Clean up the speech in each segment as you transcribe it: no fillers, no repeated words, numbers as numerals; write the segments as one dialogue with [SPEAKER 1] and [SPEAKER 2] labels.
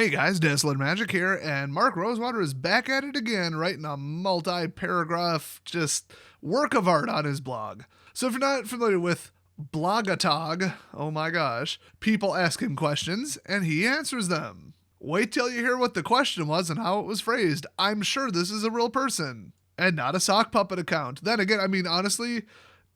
[SPEAKER 1] Hey guys, Dazzler Magic here, and Mark Rosewater is back at it again, writing a multi-paragraph just work of art on his blog. So if you're not familiar with Blogatog, oh my gosh, people ask him questions and he answers them. Wait till you hear what the question was and how it was phrased. I'm sure this is a real person and not a sock puppet account. Then again, I mean, honestly,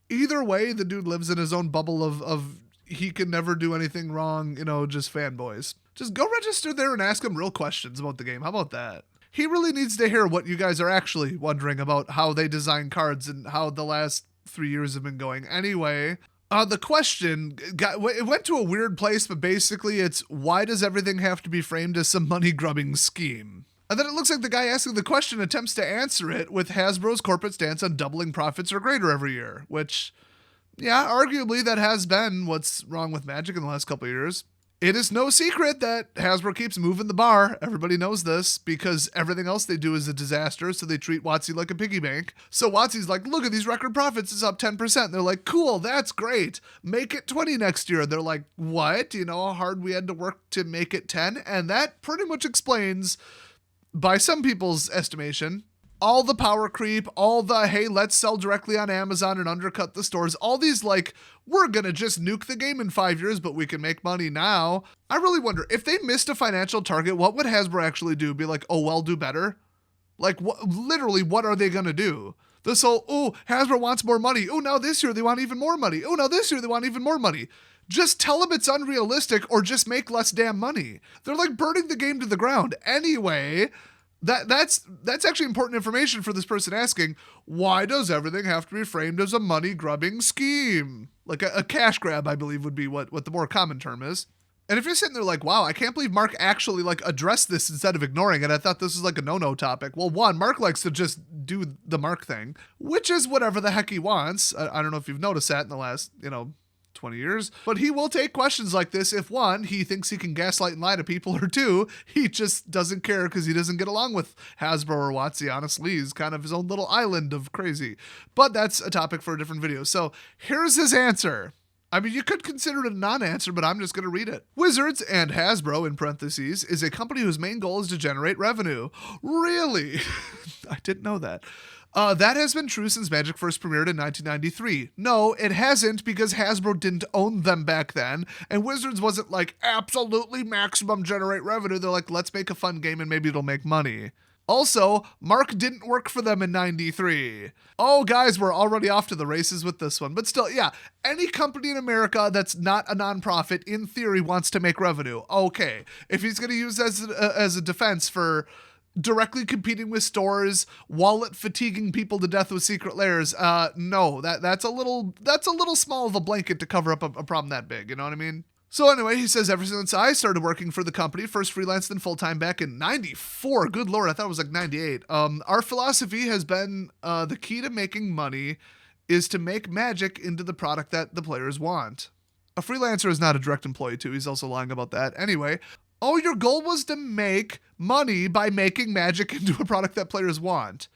[SPEAKER 1] either way, the dude lives in his own bubble of he can never do anything wrong, just fanboys. Just go register there and ask him real questions about the game. How about that? He really needs to hear what you guys are actually wondering about how they design cards and how the last 3 years have been going. Anyway, the question it went to a weird place, but basically it's, why does everything have to be framed as some money-grubbing scheme? And then it looks like the guy asking the question attempts to answer it with Hasbro's corporate stance on doubling profits or greater every year, which, yeah, arguably that has been what's wrong with Magic in the last couple of years. It is no secret that Hasbro keeps moving the bar. Everybody knows this because everything else they do is a disaster, so they treat WOTC like a piggy bank. So WOTC's like, look at these record profits, it's up 10%. They're like, cool, that's great. Make it 20 next year. They're like, what? You know how hard we had to work to make it 10? And that pretty much explains, by some people's estimation, all the power creep, all the, hey, let's sell directly on Amazon and undercut the stores, all these like, we're going to just nuke the game in 5 years, but we can make money now. I really wonder, if they missed a financial target, what would Hasbro actually do? Be like, oh, well, do better? Like, literally, what are they going to do? This whole, oh, Hasbro wants more money. Oh, now this year they want even more money. Oh, now this year they want even more money. Just tell them it's unrealistic or just make less damn money. They're like burning the game to the ground. Anyway, That's actually important information for this person asking, why does everything have to be framed as a money-grubbing scheme? Like a cash grab, I believe, would be what the more common term is. And if you're sitting there like, wow, I can't believe Mark actually addressed this instead of ignoring it. I thought this was like a no-no topic. Well, one, Mark likes to just do the Mark thing, which is whatever the heck he wants. I don't know if you've noticed that in the last, 20 years, but he will take questions like this if one, he thinks he can gaslight and lie to people, or two, he just doesn't care because he doesn't get along with Hasbro or WOTC. Honestly, he's kind of his own little island of crazy, but that's a topic for a different video. So here's his answer. I mean, you could consider it a non-answer, but I'm just going to read it. Wizards and Hasbro, in parentheses, is a company whose main goal is to generate revenue. Really? I didn't know that. That has been true since Magic first premiered in 1993. No, it hasn't, because Hasbro didn't own them back then, and Wizards wasn't like, absolutely maximum generate revenue. They're like, let's make a fun game and maybe it'll make money. Also, Mark didn't work for them in 93. Oh, guys, we're already off to the races with this one. But still, yeah, any company in America that's not a nonprofit, in theory, wants to make revenue. Okay, if he's going to use as a defense for directly competing with stores, wallet fatiguing people to death with secret layers, no, that's a little small of a blanket to cover up a problem that big, you know what I mean? So anyway, he says, ever since I started working for the company, first freelance then full-time back in 94, good lord, I thought it was like 98, our philosophy has been, the key to making money is to make Magic into the product that the players want. A freelancer is not a direct employee too, he's also lying about that. Anyway, oh, your goal was to make money by making Magic into a product that players want.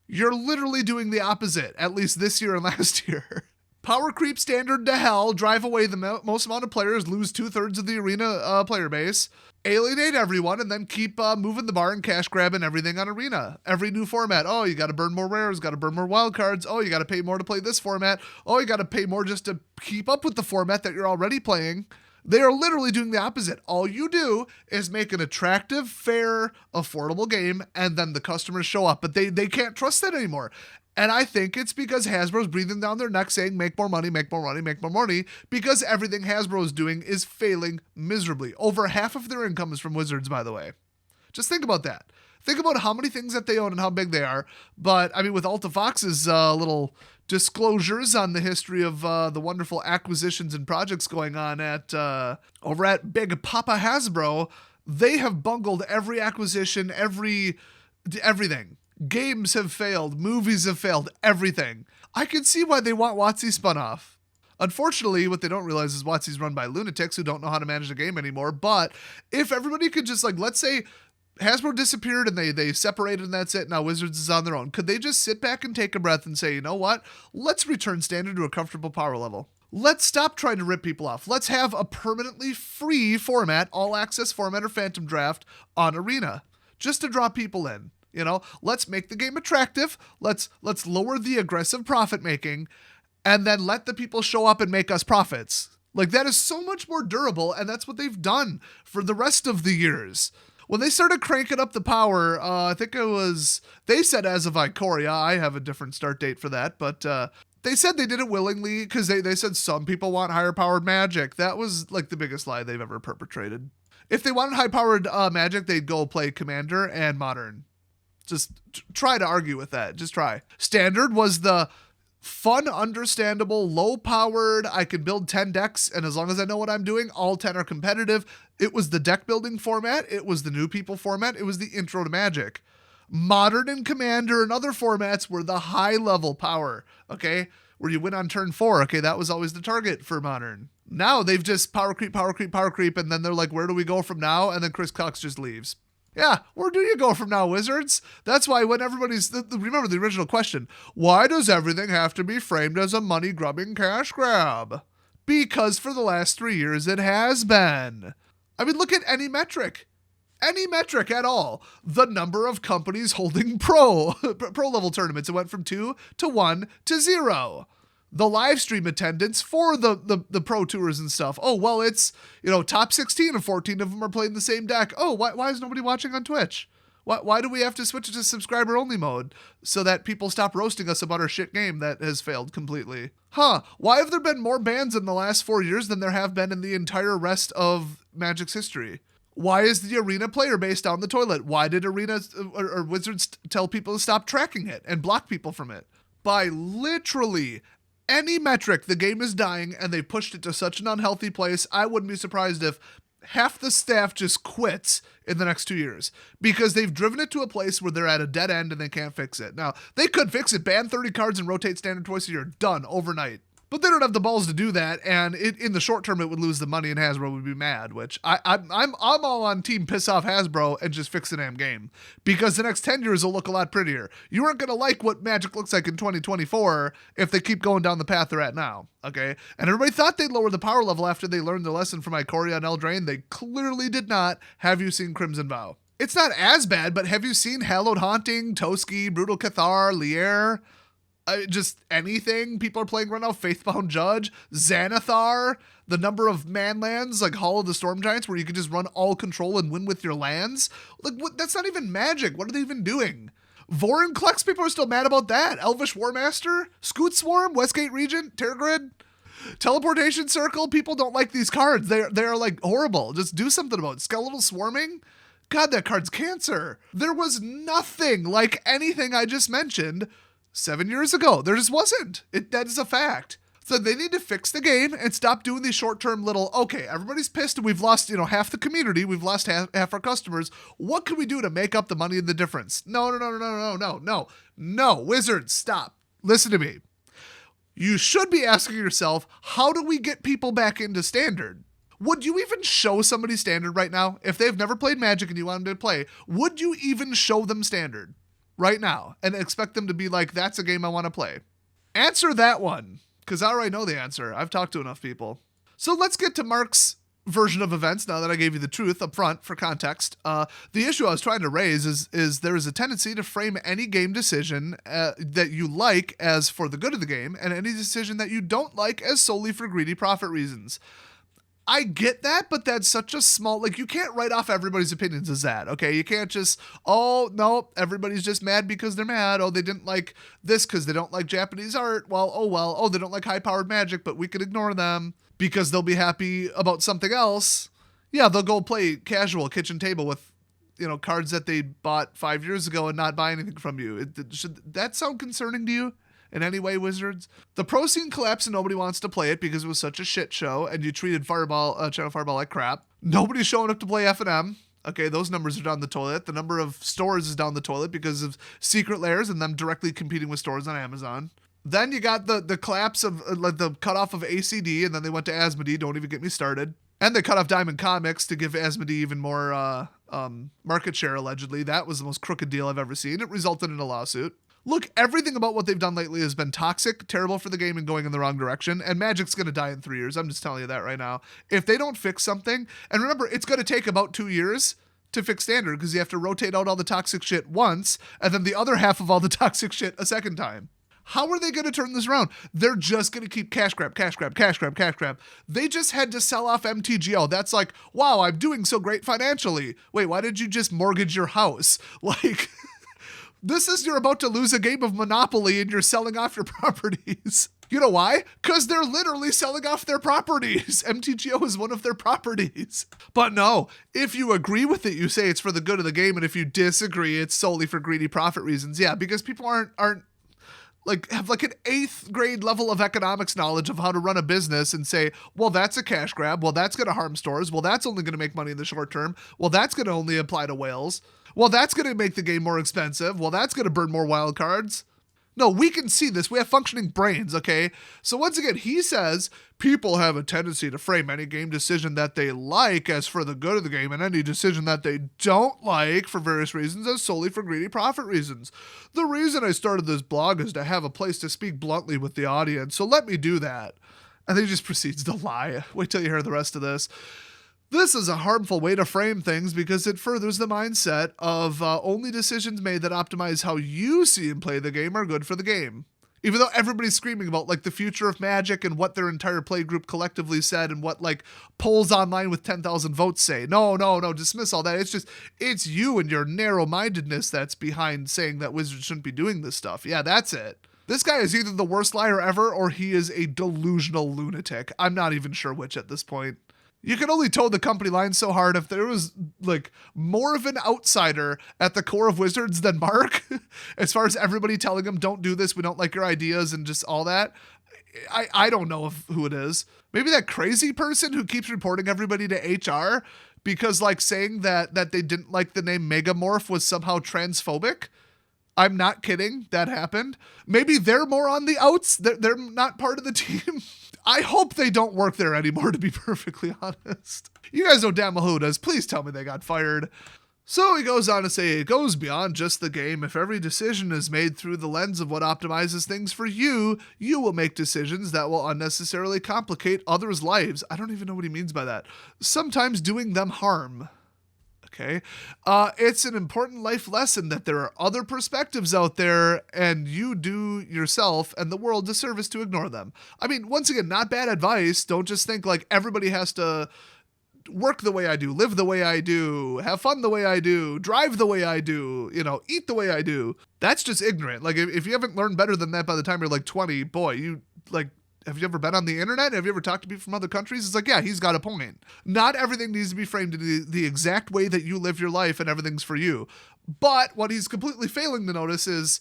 [SPEAKER 1] You're literally doing the opposite, at least this year and last year. Power creep standard to hell, drive away the most amount of players, lose 2/3 of the arena player base, alienate everyone, and then keep moving the bar and cash grabbing everything on arena. Every new format. Oh, you got to burn more rares, got to burn more wild cards. Oh, you got to pay more to play this format. Oh, you got to pay more just to keep up with the format that you're already playing. They are literally doing the opposite. All you do is make an attractive, fair, affordable game, and then the customers show up. But they can't trust that anymore. And I think it's because Hasbro's breathing down their neck saying, make more money, make more money, make more money, because everything Hasbro is doing is failing miserably. Over half of their income is from Wizards, by the way. Just think about that. Think about how many things that they own and how big they are. But, I mean, with Alta Fox's little disclosures on the history of the wonderful acquisitions and projects going on at over at Big Papa Hasbro, they have bungled every acquisition, everything. Games have failed, movies have failed, everything. I can see why they want WOTC spun off. Unfortunately, what they don't realize is WOTC's run by lunatics who don't know how to manage the game anymore. But if everybody could just, let's say Hasbro disappeared and they separated and that's it, now Wizards is on their own, could they just sit back and take a breath and say, you know what? Let's return Standard to a comfortable power level. Let's stop trying to rip people off. Let's have a permanently free format, all access format or phantom draft on Arena, just to draw people in. Let's make the game attractive. Let's lower the aggressive profit making, and then let the people show up and make us profits. Like, that is so much more durable, and that's what they've done for the rest of the years. When they started cranking up the power, I think they said as of Ikoria, I have a different start date for that, but they said they did it willingly because they said some people want higher powered Magic. That was like the biggest lie they've ever perpetrated. If they wanted high powered Magic, they'd go play Commander and Modern. Just try to argue with that. Just try. Standard was the fun, understandable, low-powered, I can build 10 decks, and as long as I know what I'm doing, all 10 are competitive. It was the deck-building format. It was the new people format. It was the intro to Magic. Modern and Commander and other formats were the high-level power, okay? Where you win on turn 4, okay? That was always the target for Modern. Now they've just power creep, and then they're like, where do we go from now? And then Chris Cox just leaves. Yeah, where do you go from now, Wizards? That's why when remember the original question, why does everything have to be framed as a money-grubbing cash grab? Because for the last 3 years it has been. I mean, look at any metric at all. The number of companies holding pro level tournaments, it went from 2 to 1 to 0. The live stream attendance for the pro tours and stuff. Oh, well, it's, top 16 and 14 of them are playing the same deck. Oh, why is nobody watching on Twitch? Why do we have to switch it to subscriber only mode so that people stop roasting us about our shit game that has failed completely? Why have there been more bans in the last 4 years than there have been in the entire rest of Magic's history? Why is the Arena player base down the toilet? Why did Arena or Wizards tell people to stop tracking it and block people from it? By literally any metric, the game is dying, and they pushed it to such an unhealthy place. I wouldn't be surprised if half the staff just quits in the next 2 years because they've driven it to a place where they're at a dead end and they can't fix it. Now, they could fix it, ban 30 cards and rotate Standard twice a year, done overnight. But they don't have the balls to do that, and in the short term, it would lose the money, and Hasbro would be mad. Which I'm all on team piss off Hasbro and just fix the damn game, because the next 10 years will look a lot prettier. You aren't gonna like what Magic looks like in 2024 if they keep going down the path they're at now. Okay, and everybody thought they'd lower the power level after they learned their lesson from Ikoria and Eldraine. They clearly did not. Have you seen Crimson Vow? It's not as bad, but have you seen Hallowed Haunting, Toski, Brutal Cathar, Lier? Just anything people are playing right now. Faithbound Judge, Xanathar, the number of manlands like Hall of the Storm Giants where you can just run all control and win with your lands. Like, what? That's not even Magic. What are they even doing? Vorin Klex, people are still mad about that. Elvish Warmaster, Scoot Swarm, Westgate Regent, Terragrid, Teleportation Circle. People don't like these cards. They are like horrible. Just do something about it. Skeletal Swarming. God, that card's cancer. There was nothing like anything I just mentioned 7 years ago. There just wasn't. That is a fact. So they need to fix the game and stop doing these short-term little, okay, everybody's pissed and we've lost, half the community. We've lost half our customers. What can we do to make up the money and the difference? No, Wizards, stop. Listen to me. You should be asking yourself, how do we get people back into Standard? Would you even show somebody Standard right now? If they've never played Magic and you want them to play, would you even show them Standard right now and expect them to be like, that's a game I want to play? Answer that one, because I already know the answer. I've talked to enough people. So let's get to Mark's version of events now that I gave you the truth up front for context. The issue I was trying to raise is there is a tendency to frame any game decision that you like as for the good of the game and any decision that you don't like as solely for greedy profit reasons. I get that, but that's such a small, you can't write off everybody's opinions as that, okay? You can't just, oh, no, everybody's just mad because they're mad. Oh, they didn't like this because they don't like Japanese art. Oh, they don't like high-powered Magic, but we could ignore them because they'll be happy about something else. Yeah, they'll go play casual kitchen table with, cards that they bought 5 years ago and not buy anything from you. Should that sound concerning to you in any way, Wizards? The pro scene collapsed and nobody wants to play it because it was such a shit show and you treated Channel Fireball like crap. Nobody's showing up to play F&M. Okay, those numbers are down the toilet. The number of stores is down the toilet because of Secret Lairs and them directly competing with stores on Amazon. Then you got the collapse of the cutoff of ACD, and then they went to Asmodee. Don't even get me started. And they cut off Diamond Comics to give Asmodee even more market share, allegedly. That was the most crooked deal I've ever seen. It resulted in a lawsuit. Look, everything about what they've done lately has been toxic, terrible for the game, and going in the wrong direction, and Magic's going to die in 3 years. I'm just telling you that right now. If they don't fix something, and remember, it's going to take about 2 years to fix Standard, because you have to rotate out all the toxic shit once, and then the other half of all the toxic shit a second time. How are they going to turn this around? They're just going to keep cash grab. They just had to sell off MTGO. That's like, wow, I'm doing so great financially. Wait, why did you just mortgage your house? Like... This is you're about to lose a game of Monopoly and you're selling off your properties. You know why? Because they're literally selling off their properties. MTGO is one of their properties. But no, if you agree with it, you say it's for the good of the game. And if you disagree, it's solely for greedy profit reasons. Yeah, because people aren't have like an 8th grade level of economics knowledge of how to run a business and say, well, that's a cash grab. Well, that's going to harm stores. Well, that's only going to make money in the short term. Well, that's going to only apply to whales. Well, that's going to make the game more expensive. Well, that's going to burn more wild cards. No, we can see this. We have functioning brains, okay? So once again, he says people have a tendency to frame any game decision that they like as for the good of the game and any decision that they don't like for various reasons as solely for greedy profit reasons. The reason I started this blog is to have a place to speak bluntly with the audience, so let me do that. And then he just proceeds to lie. Wait till you hear the rest of this. This is a harmful way to frame things because it furthers the mindset of only decisions made that optimize how you see and play the game are good for the game. Even though everybody's screaming about like the future of Magic and what their entire play group collectively said and what like polls online with 10,000 votes say. No, dismiss all that. It's you and your narrow-mindedness that's behind saying that Wizards shouldn't be doing this stuff. Yeah, that's it. This guy is either the worst liar ever or he is a delusional lunatic. I'm not even sure which at this point. You can only toe the company line so hard if there was like more of an outsider at the core of Wizards than Mark, as far as everybody telling him, don't do this, we don't like your ideas and just all that. I don't know who it is. Maybe that crazy person who keeps reporting everybody to HR because like saying that they didn't like the name Megamorph was somehow transphobic. I'm not kidding. That happened. Maybe they're more on the outs. They're not part of the team. I hope they don't work there anymore, to be perfectly honest. You guys know damn well who does. Please tell me they got fired. So he goes on to say, it goes beyond just the game. If every decision is made through the lens of what optimizes things for you, you will make decisions that will unnecessarily complicate others' lives. I don't even know what he means by that. Sometimes doing them harm. Okay. It's an important life lesson that there are other perspectives out there and you do yourself and the world disservice to ignore them. I mean, once again, not bad advice. Don't just think like everybody has to work the way I do, live the way I do, have fun the way I do, drive the way I do, eat the way I do. That's just ignorant. Like if you haven't learned better than that by the time you're like 20, boy, you like, have you ever been on the internet? Have you ever talked to people from other countries? It's like, yeah, he's got a point. Not everything needs to be framed in the exact way that you live your life and everything's for you. But what he's completely failing to notice is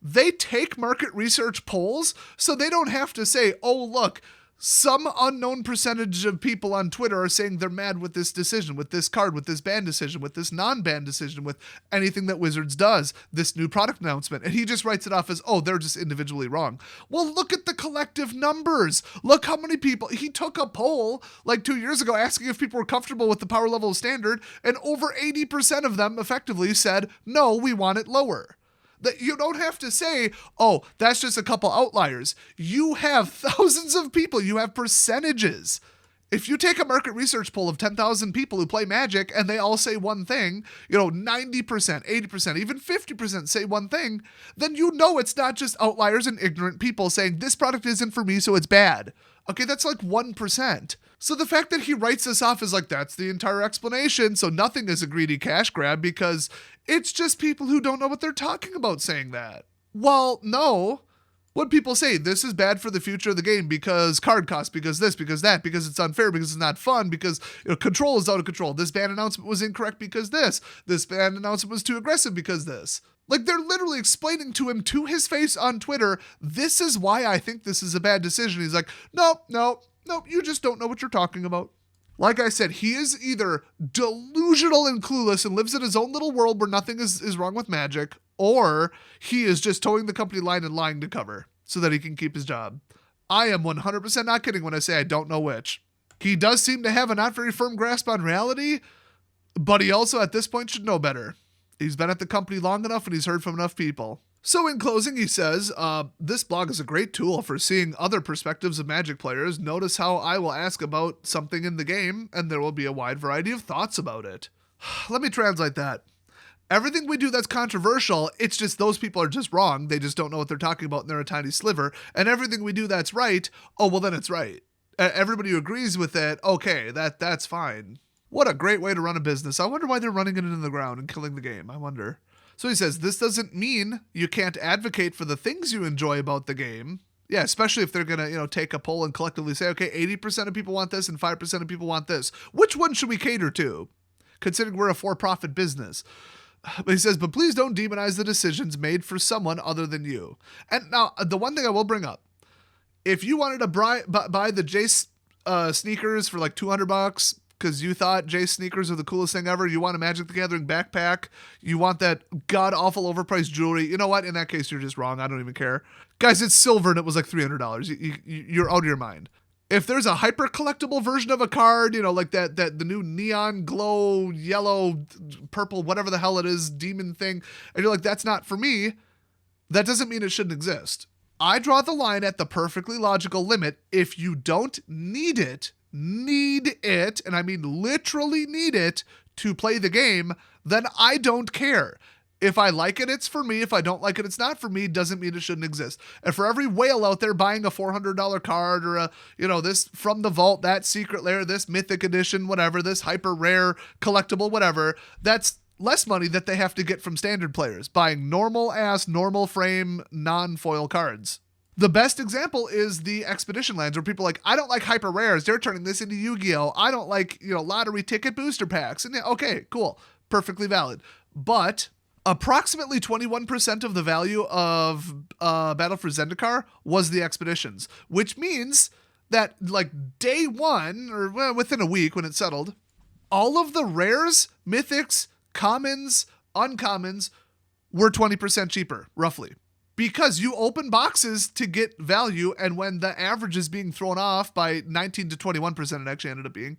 [SPEAKER 1] they take market research polls so they don't have to say, oh, look, some unknown percentage of people on Twitter are saying they're mad with this decision, with this card, with this ban decision, with this non-ban decision, with anything that Wizards does, this new product announcement. And he just writes it off as, oh, they're just individually wrong. Well, look at the collective numbers. Look how many people, he took a poll like 2 years ago asking if people were comfortable with the power level of Standard, and over 80% of them effectively said, no, we want it lower. That you don't have to say, oh, that's just a couple outliers. You have thousands of people. You have percentages. If you take a market research poll of 10,000 people who play Magic and they all say one thing, 90%, 80%, even 50% say one thing, then it's not just outliers and ignorant people saying this product isn't for me, so it's bad. Okay, that's like 1%. So the fact that he writes this off is like, that's the entire explanation, so nothing is a greedy cash grab because it's just people who don't know what they're talking about saying that. Well, no. What people say, this is bad for the future of the game because card cost, because this, because that, because it's unfair, because it's not fun, because control is out of control. This ban announcement was incorrect because this. This ban announcement was too aggressive because this. Like, they're literally explaining to him to his face on Twitter, this is why I think this is a bad decision. He's like, nope, you just don't know what you're talking about. Like I said, he is either delusional and clueless and lives in his own little world where nothing is wrong with Magic, or he is just towing the company line and lying to cover so that he can keep his job. I am 100% not kidding when I say I don't know which. He does seem to have a not very firm grasp on reality, but he also at this point should know better. He's been at the company long enough and he's heard from enough people. So in closing, he says, this blog is a great tool for seeing other perspectives of Magic players. Notice how I will ask about something in the game, and there will be a wide variety of thoughts about it. Let me translate that. Everything we do that's controversial, it's just those people are just wrong. They just don't know what they're talking about, and they're a tiny sliver. And everything we do that's right, oh, well, then it's right. Everybody who agrees with it, okay, that's fine. What a great way to run a business. I wonder why they're running it into the ground and killing the game. I wonder. So he says, this doesn't mean you can't advocate for the things you enjoy about the game. Yeah, especially if they're going to, take a poll and collectively say, okay, 80% of people want this and 5% of people want this. Which one should we cater to? Considering we're a for-profit business. But he says, but please don't demonize the decisions made for someone other than you. And now, the one thing I will bring up, if you wanted to buy the Jace sneakers for like $200, because you thought Jace sneakers are the coolest thing ever. You want a Magic the Gathering backpack. You want that god-awful overpriced jewelry. You know what? In that case, you're just wrong. I don't even care. Guys, it's silver and it was like $300. You're out of your mind. If there's a hyper collectible version of a card, like the new neon glow, yellow, purple, whatever the hell it is, demon thing, and you're like, that's not for me, that doesn't mean it shouldn't exist. I draw the line at the perfectly logical limit. If you don't need it, and I mean literally need it to play the game, then I don't care. If I like it, it's for me. If I don't like it, it's not for me. Doesn't mean it shouldn't exist. And for every whale out there buying a $400 card or this from the vault, that secret lair, this mythic edition, whatever, this hyper rare collectible, whatever, that's less money that they have to get from standard players buying normal frame, non-foil cards. The best example is the Expedition lands where people are like, I don't like hyper rares. They're turning this into Yu-Gi-Oh! I don't like, lottery ticket booster packs. And okay, cool. Perfectly valid. But approximately 21% of the value of Battle for Zendikar was the Expeditions, which means that like day one or within a week when it settled, all of the rares, mythics, commons, uncommons were 20% cheaper, roughly. Because you open boxes to get value, and when the average is being thrown off by 19 to 21%, it actually ended up being,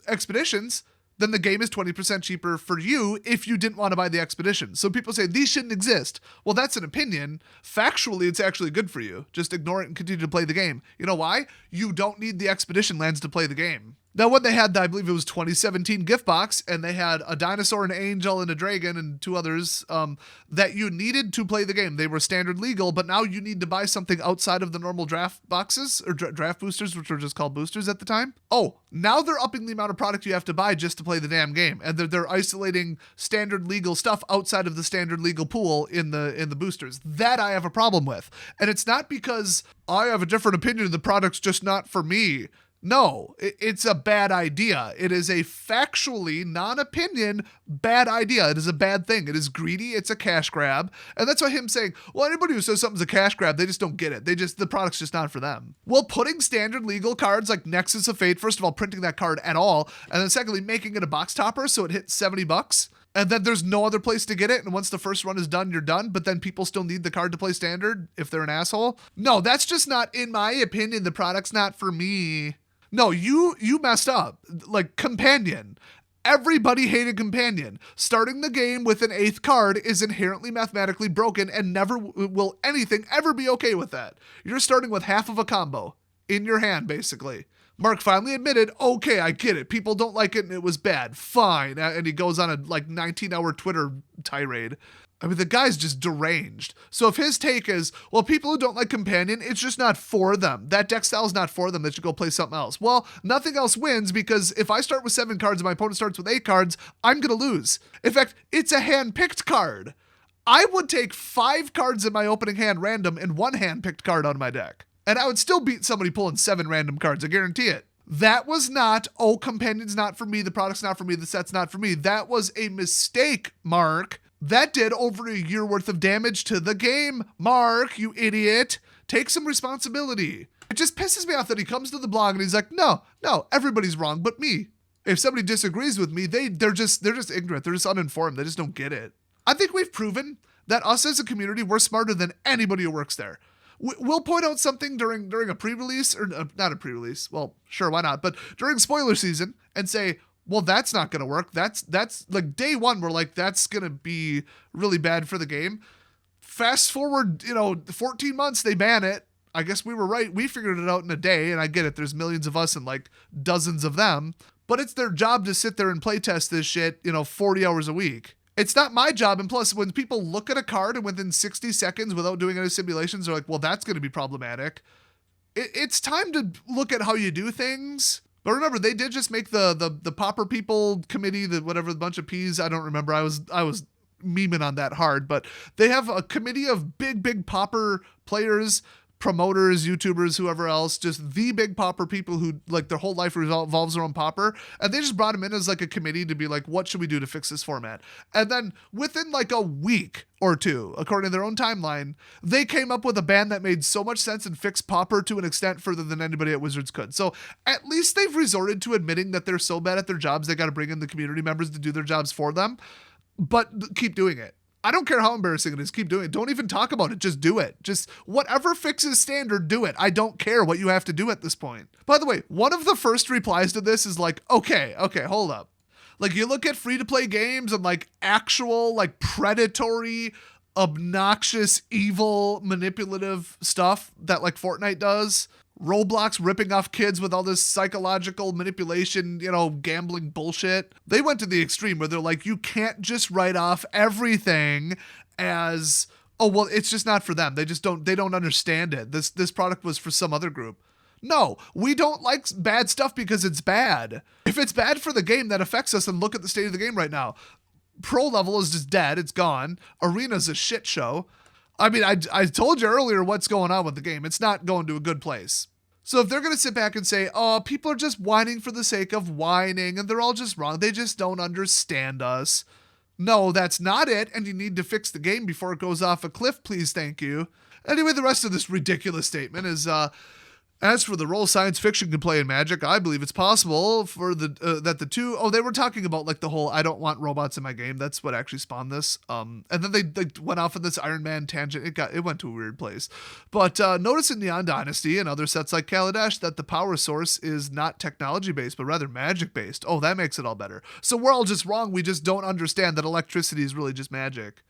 [SPEAKER 1] expeditions, then the game is 20% cheaper for you if you didn't want to buy the expedition. So people say, these shouldn't exist. Well, that's an opinion. Factually, it's actually good for you. Just ignore it and continue to play the game. You know why? You don't need the expedition lands to play the game. Now, when they had, I believe it was 2017 gift box, and they had a dinosaur, an angel, and a dragon, and two others that you needed to play the game. They were standard legal, but now you need to buy something outside of the normal draft boxes, or draft boosters, which were just called boosters at the time. Oh, now they're upping the amount of product you have to buy just to play the damn game, and they're isolating standard legal stuff outside of the standard legal pool in the boosters. That I have a problem with. And it's not because I have a different opinion and the product's just not for me. No, it's a bad idea. It is a factually, non-opinion, bad idea. It is a bad thing. It is greedy. It's a cash grab. And that's why him saying, well, anybody who says something's a cash grab, they just don't get it. The product's just not for them. Well, putting standard legal cards like Nexus of Fate, first of all, printing that card at all, and then secondly, making it a box topper so it hits $70. And then there's no other place to get it. And once the first run is done, you're done. But then people still need the card to play standard if they're an asshole. No, that's just not, in my opinion, the product's not for me. No, you messed up. Like, Companion. Everybody hated Companion. Starting the game with an 8th card is inherently mathematically broken, and never will anything ever be okay with that. You're starting with half of a combo in your hand, basically. Mark finally admitted, okay, I get it. People don't like it and it was bad. Fine. And he goes on a 19-hour Twitter tirade. I mean, the guy's just deranged. So if his take is, well, people who don't like Companion, it's just not for them. That deck style is not for them. They should go play something else. Well, nothing else wins because if I start with 7 cards and my opponent starts with 8 cards, I'm going to lose. In fact, it's a hand-picked card. I would take 5 cards in my opening hand random and 1 hand-picked card out of my deck. And I would still beat somebody pulling 7 random cards. I guarantee it. That was not, oh, Companion's not for me, the product's not for me, the set's not for me. That was a mistake, Mark. That did over a year worth of damage to the game. Mark, you idiot. Take some responsibility. It just pisses me off that he comes to the blog and he's like, no, everybody's wrong but me. If somebody disagrees with me, they're just ignorant. They're just uninformed. They just don't get it. I think we've proven that us as a community, we're smarter than anybody who works there. We'll point out something during a pre-release, or not a pre-release. Well, sure, why not? But during spoiler season and say, well, that's not going to work. That's like day one. We're like, that's going to be really bad for the game. Fast forward, 14 months, they ban it. I guess we were right. We figured it out in a day, and I get it. There's millions of us and like dozens of them. But it's their job to sit there and play test this shit, 40 hours a week. It's not my job. And plus, when people look at a card and within 60 seconds without doing any simulations, they're like, well, that's going to be problematic. It's time to look at how you do things. But remember, they did just make the Pauper People Committee, the bunch of P's. I don't remember. I was memeing on that hard. But they have a committee of big Pauper players, promoters, YouTubers, whoever else, just the big Pauper people who like their whole life revolves around Pauper. And they just brought him in as like a committee to be like, what should we do to fix this format? And then within like a week or two, according to their own timeline, they came up with a ban that made so much sense and fixed Pauper to an extent further than anybody at Wizards could. So at least they've resorted to admitting that they're so bad at their jobs, they got to bring in the community members to do their jobs for them, but keep doing it. I don't care how embarrassing it is. Keep doing it. Don't even talk about it. Just do it. Just whatever fixes standard, do it. I don't care what you have to do at this point. By the way, one of the first replies to this is like, okay, hold up. Like you look at free-to-play games and like actual like predatory, obnoxious, evil, manipulative stuff that like Fortnite does. Roblox ripping off kids with all this psychological manipulation, gambling bullshit. They went to the extreme where they're like, you can't just write off everything as, oh, well, it's just not for them. They don't understand it. This product was for some other group. No, we don't like bad stuff because it's bad. If it's bad for the game, that affects us, and look at the state of the game right now. Pro level is just dead. It's gone. Arena's a shit show. I mean, I told you earlier what's going on with the game. It's not going to a good place. So if they're going to sit back and say, oh, people are just whining for the sake of whining and they're all just wrong, they just don't understand us. No, that's not it. And you need to fix the game before it goes off a cliff, please, thank you. Anyway, the rest of this ridiculous statement is, as for the role science fiction can play in Magic, I believe it's possible for that the two. Oh, they were talking about like the whole I don't want robots in my game. That's what actually spawned this. And then they went off on this Iron Man tangent. It went to a weird place. But notice in Neon Dynasty and other sets like Kaladesh that the power source is not technology based, but rather magic based. Oh, that makes it all better. So we're all just wrong. We just don't understand that electricity is really just magic.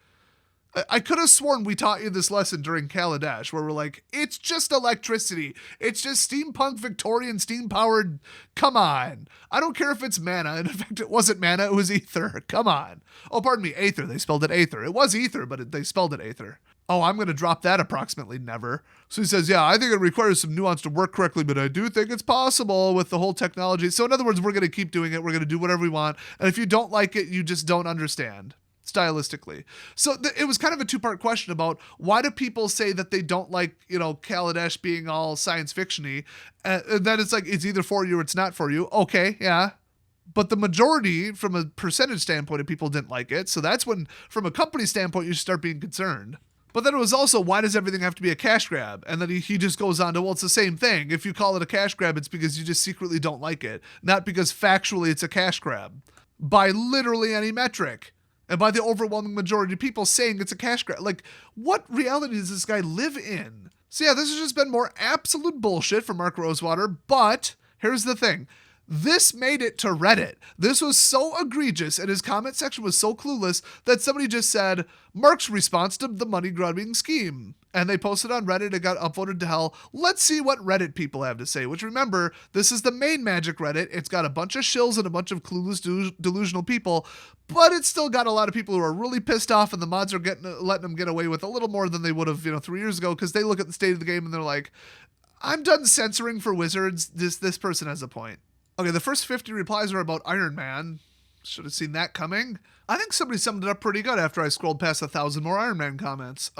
[SPEAKER 1] I could have sworn we taught you this lesson during Kaladesh, where we're like, it's just electricity. It's just steampunk Victorian steam-powered. Come on. I don't care if it's mana. And in fact, it wasn't mana. It was ether. Come on. Oh, pardon me. Aether. They spelled it aether. It was ether, but they spelled it aether. Oh, I'm going to drop that approximately never. So he says, yeah, I think it requires some nuance to work correctly, but I do think it's possible with the whole technology. So in other words, we're going to keep doing it. We're going to do whatever we want. And if you don't like it, you just don't understand. Stylistically. So it was kind of a two-part question about why do people say that they don't like, Kaladesh being all science fiction-y, and then it's like, it's either for you or it's not for you. Okay, yeah. But the majority, from a percentage standpoint, of people didn't like it. So that's when, from a company standpoint, you should start being concerned. But then it was also, why does everything have to be a cash grab? And then he just goes on to, well, it's the same thing. If you call it a cash grab, it's because you just secretly don't like it. Not because factually it's a cash grab. By literally any metric. And by the overwhelming majority of people saying it's a cash grab. Like, what reality does this guy live in? So yeah, this has just been more absolute bullshit from Mark Rosewater, but here's the thing. This made it to Reddit. This was so egregious and his comment section was so clueless that somebody just said, Mark's response to the money grubbing scheme. And they posted on Reddit. It got upvoted to hell. Let's see what Reddit people have to say, which remember, this is the main Magic Reddit. It's got a bunch of shills and a bunch of clueless, delusional people, but it's still got a lot of people who are really pissed off and the mods are letting them get away with a little more than they would have, 3 years ago, because they look at the state of the game and they're like, I'm done censoring for Wizards. This person has a point. Okay, the first 50 replies are about Iron Man. Should have seen that coming. I think somebody summed it up pretty good after I scrolled past 1,000 more Iron Man comments.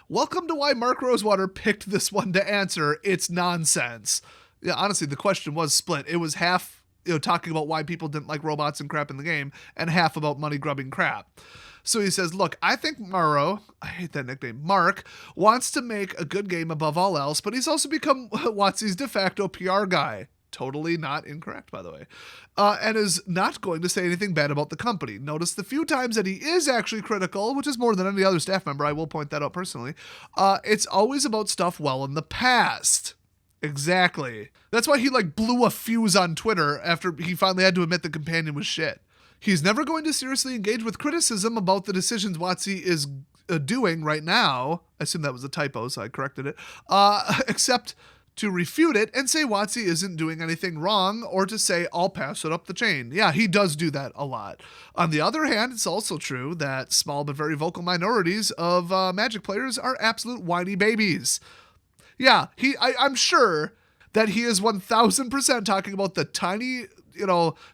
[SPEAKER 1] Welcome to why Mark Rosewater picked this one to answer. It's nonsense. Yeah, honestly, the question was split. It was half, talking about why people didn't like robots and crap in the game, and half about money grubbing crap. So he says, look, I think I hate that nickname, Mark, wants to make a good game above all else, but he's also become WOTC's de facto PR guy. Totally not incorrect, by the way. And is not going to say anything bad about the company. Notice the few times that he is actually critical, which is more than any other staff member, I will point that out personally, it's always about stuff well in the past. Exactly. That's why he blew a fuse on Twitter after he finally had to admit the companion was shit. He's never going to seriously engage with criticism about the decisions WOTC doing right now, I assume that was a typo, so I corrected it, except to refute it and say WOTC isn't doing anything wrong, or to say, I'll pass it up the chain. Yeah, he does do that a lot. On the other hand, it's also true that small but very vocal minorities of Magic players are absolute whiny babies. Yeah, I'm sure that he is 1000% talking about the tiny,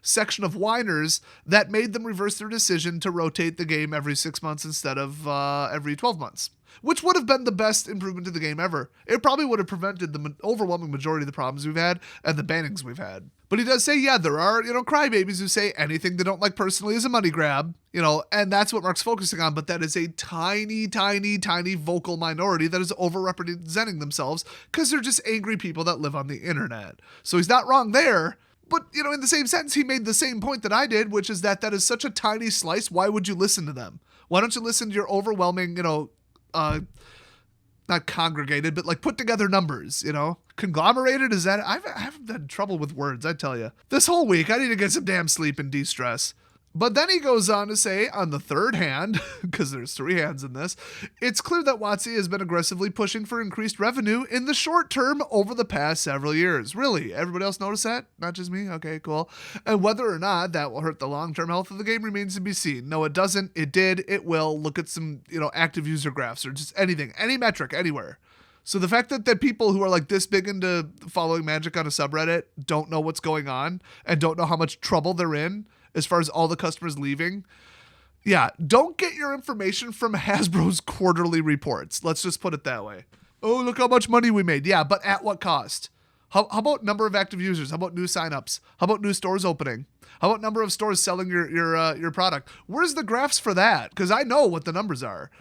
[SPEAKER 1] section of whiners that made them reverse their decision to rotate the game every 6 months instead of every 12 months. Which would have been the best improvement to the game ever. It probably would have prevented the overwhelming majority of the problems we've had and the bannings we've had. But he does say, yeah, there are, crybabies who say anything they don't like personally is a money grab, and that's what Mark's focusing on. But that is a tiny, tiny, tiny vocal minority that is overrepresenting themselves because they're just angry people that live on the internet. So he's not wrong there. But, in the same sentence, he made the same point that I did, which is that is such a tiny slice. Why would you listen to them? Why don't you listen to your overwhelming, not congregated, but like put together numbers, Conglomerated, is that? I haven't had trouble with words, I tell you. This whole week, I need to get some damn sleep and de-stress. But then he goes on to say, on the third hand, because there's 3 hands in this, it's clear that WOTC has been aggressively pushing for increased revenue in the short term over the past several years. Really? Everybody else notice that? Not just me? Okay, cool. And whether or not that will hurt the long-term health of the game remains to be seen. No, it doesn't. It did. It will. Look at some, active user graphs or just anything, any metric, anywhere. So the fact that people who are like this big into following Magic on a subreddit don't know what's going on and don't know how much trouble they're in as far as all the customers leaving. Yeah, don't get your information from Hasbro's quarterly reports. Let's just put it that way. Oh, look how much money we made. Yeah, but at what cost? How about number of active users? How about new signups? How about new stores opening? How about number of stores selling your product? Where's the graphs for that? Because I know what the numbers are.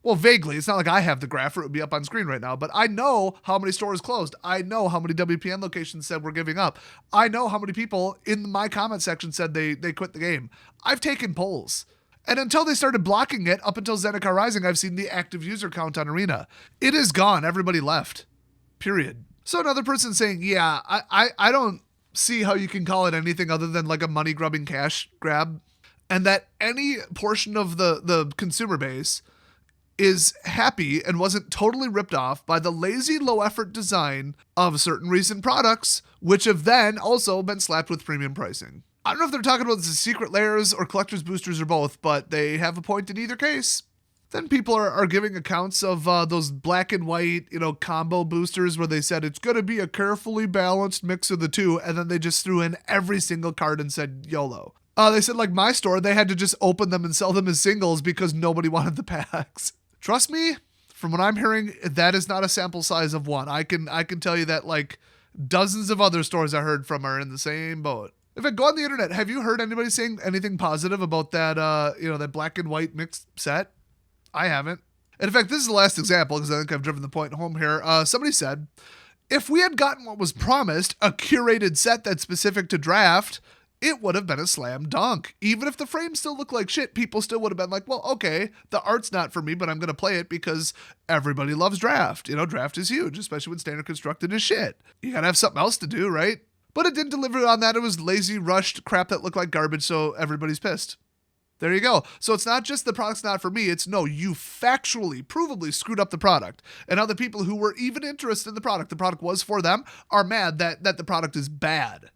[SPEAKER 1] Well, vaguely. It's not like I have the graph or it would be up on screen right now, but I know how many stores closed. I know how many WPN locations said we're giving up. I know how many people in my comment section said they quit the game. I've taken polls. And until they started blocking it, up until Zendikar Rising, I've seen the active user count on Arena. It is gone. Everybody left. Period. So another person saying, yeah, I don't see how you can call it anything other than like a money-grubbing cash grab, and that any portion of the consumer base is happy and wasn't totally ripped off by the lazy, low-effort design of certain recent products, which have then also been slapped with premium pricing. I don't know if they're talking about the secret layers or collector's boosters or both, but they have a point in either case. Then people are giving accounts of those black and white, combo boosters where they said it's going to be a carefully balanced mix of the two, and then they just threw in every single card and said YOLO. They said, like my store, they had to just open them and sell them as singles because nobody wanted the packs. Trust me, from what I'm hearing, that is not a sample size of one. I can tell you that like dozens of other stores I heard from are in the same boat. In fact, go on the internet. Have you heard anybody saying anything positive about that, that black and white mixed set? I haven't. And in fact, this is the last example because I think I've driven the point home here. Somebody said, if we had gotten what was promised, a curated set that's specific to draft, it would have been a slam dunk. Even if the frames still look like shit, people still would have been like, well, okay, the art's not for me, but I'm going to play it because everybody loves draft. Draft is huge, especially when standard constructed is shit. You got to have something else to do, right? But it didn't deliver on that. It was lazy, rushed crap that looked like garbage, so everybody's pissed. There you go. So it's not just the product's not for me. It's no, you factually, provably screwed up the product. And now the people who were even interested in the product was for them, are mad that the product is bad.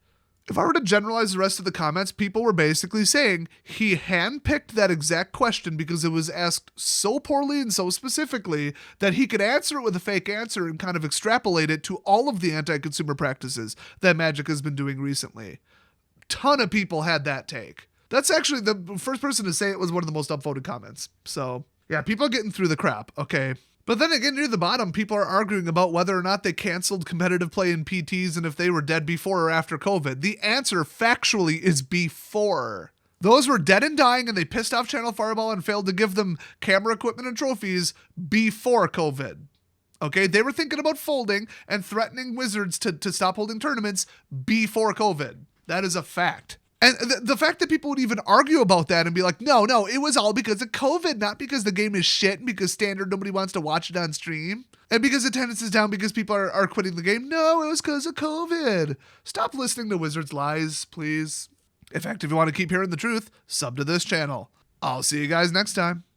[SPEAKER 1] If I were to generalize the rest of the comments, people were basically saying he handpicked that exact question because it was asked so poorly and so specifically that he could answer it with a fake answer and kind of extrapolate it to all of the anti-consumer practices that Magic has been doing recently. Ton of people had that take. That's actually the first person to say it was one of the most upvoted comments. So yeah, people are getting through the crap, okay? But then again, near the bottom, people are arguing about whether or not they canceled competitive play in PTs and if they were dead before or after COVID. The answer factually is before. Those were dead and dying and they pissed off Channel Fireball and failed to give them camera equipment and trophies before COVID. Okay, they were thinking about folding and threatening Wizards to stop holding tournaments before COVID. That is a fact. And the fact that people would even argue about that and be like, no, it was all because of COVID, not because the game is shit and because standard nobody wants to watch it on stream. And because attendance is down because people are quitting the game. No, it was because of COVID. Stop listening to Wizards' lies, please. In fact, if you want to keep hearing the truth, sub to this channel. I'll see you guys next time.